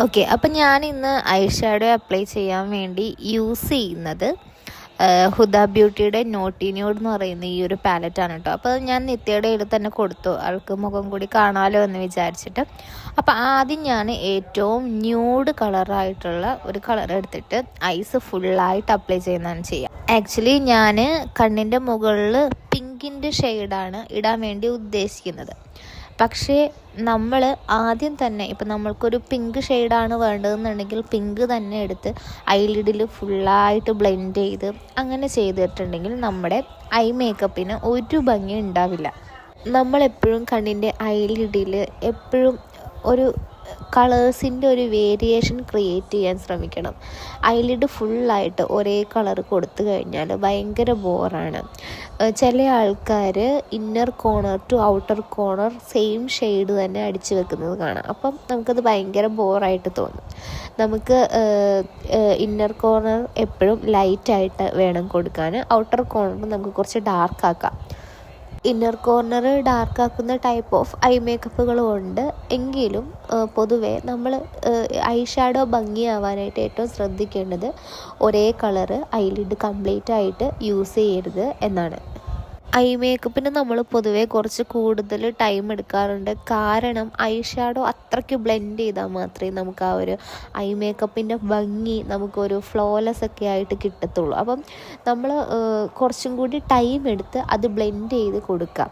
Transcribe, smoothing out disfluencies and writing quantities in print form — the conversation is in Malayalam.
ഓക്കെ, അപ്പം ഞാൻ ഇന്ന് ഐ ഷാഡോ അപ്ലൈ ചെയ്യാൻ വേണ്ടി യൂസ് ചെയ്യുന്നത് ഹുദ ബ്യൂട്ടിയുടെ നോട്ടി ന്യൂഡ് എന്ന് പറയുന്ന ഈ ഒരു പാലറ്റാണ് കേട്ടോ. അപ്പോൾ ഞാൻ നിത്യയുടെ കയ്യിൽ തന്നെ കൊടുത്തു, ആൾക്ക് മുഖം കൂടി കാണാമല്ലോ എന്ന് വിചാരിച്ചിട്ട്. അപ്പോൾ ആദ്യം ഞാൻ ഏറ്റവും ന്യൂഡ് കളറായിട്ടുള്ള ഒരു കളർ എടുത്തിട്ട് ഐസ് ഫുള്ളായിട്ട് അപ്ലൈ ചെയ്യുന്നതാണ് ചെയ്യുക. ആക്ച്വലി ഞാൻ കണ്ണിൻ്റെ മുകളിൽ പിങ്കിൻ്റെ ഷെയ്ഡാണ് ഇടാൻ വേണ്ടി ഉദ്ദേശിക്കുന്നത്. പക്ഷേ നമ്മൾ ആദ്യം തന്നെ ഇപ്പം നമ്മൾക്കൊരു പിങ്ക് ഷെയ്ഡാണ് വേണ്ടതെന്നുണ്ടെങ്കിൽ പിങ്ക് തന്നെ എടുത്ത് ഐലിഡിൽ ഫുള്ളായിട്ട് ബ്ലെൻഡ് ചെയ്ത് അങ്ങനെ ചെയ്തിട്ടുണ്ടെങ്കിൽ നമ്മുടെ ഐ മേക്കപ്പിന് ഒരു ഭംഗി ഉണ്ടാവില്ല. നമ്മളെപ്പോഴും കണ്ണിൻ്റെ ഐലിഡിൽ എപ്പോഴും ഒരു കളേഴ്സിൻ്റെ ഒരു വേരിയേഷൻ ക്രിയേറ്റ് ചെയ്യാൻ ശ്രമിക്കണം. ഐലിഡ് ഫുള്ളായിട്ട് ഒരേ കളർ കൊടുത്തു കഴിഞ്ഞാൽ ഭയങ്കര ബോറാണ്. ചില ആൾക്കാർ inner corner to outer corner same shade തന്നെ അടിച്ചു വെക്കുന്നത് കാണാം. അപ്പം നമുക്കത് ഭയങ്കര ബോറായിട്ട് തോന്നും. നമുക്ക് ഇന്നർ കോർണർ എപ്പോഴും ലൈറ്റായിട്ട് വേണം കൊടുക്കാൻ. ഔട്ടർ കോർണർ നമുക്ക് കുറച്ച് ഡാർക്കാക്കാം. ഇന്നർ കോർണർ ഡാർക്കാക്കുന്ന ടൈപ്പ് ഓഫ് ഐ മേക്കപ്പുകളും ഉണ്ട്. എങ്കിലും പൊതുവേ നമ്മൾ ഐ ഷാഡോ ഭംഗിയാവാനായിട്ട് ഏറ്റവും ശ്രദ്ധിക്കേണ്ടത് ഒരേ കളറ് ഐലിഡ് കംപ്ലീറ്റ് ആയിട്ട് യൂസ് ചെയ്യരുത് എന്നാണ്. ഐ മേക്കപ്പിന് നമ്മൾ പൊതുവേ കുറച്ച് കൂടുതൽ ടൈം എടുക്കാറുണ്ട്. കാരണം ഐ ഷാഡോ അത്രയ്ക്ക് ബ്ലെൻഡ് ചെയ്താൽ മാത്രമേ നമുക്ക് ആ ഒരു ഐ മേക്കപ്പിൻ്റെ ഭംഗി നമുക്കൊരു ഫ്ലോലെസ് ഒക്കെ ആയിട്ട് കിട്ടത്തുള്ളൂ. അപ്പം നമ്മൾ കുറച്ചും കൂടി ടൈം എടുത്ത് അത് ബ്ലെൻഡ് ചെയ്ത് കൊടുക്കാം.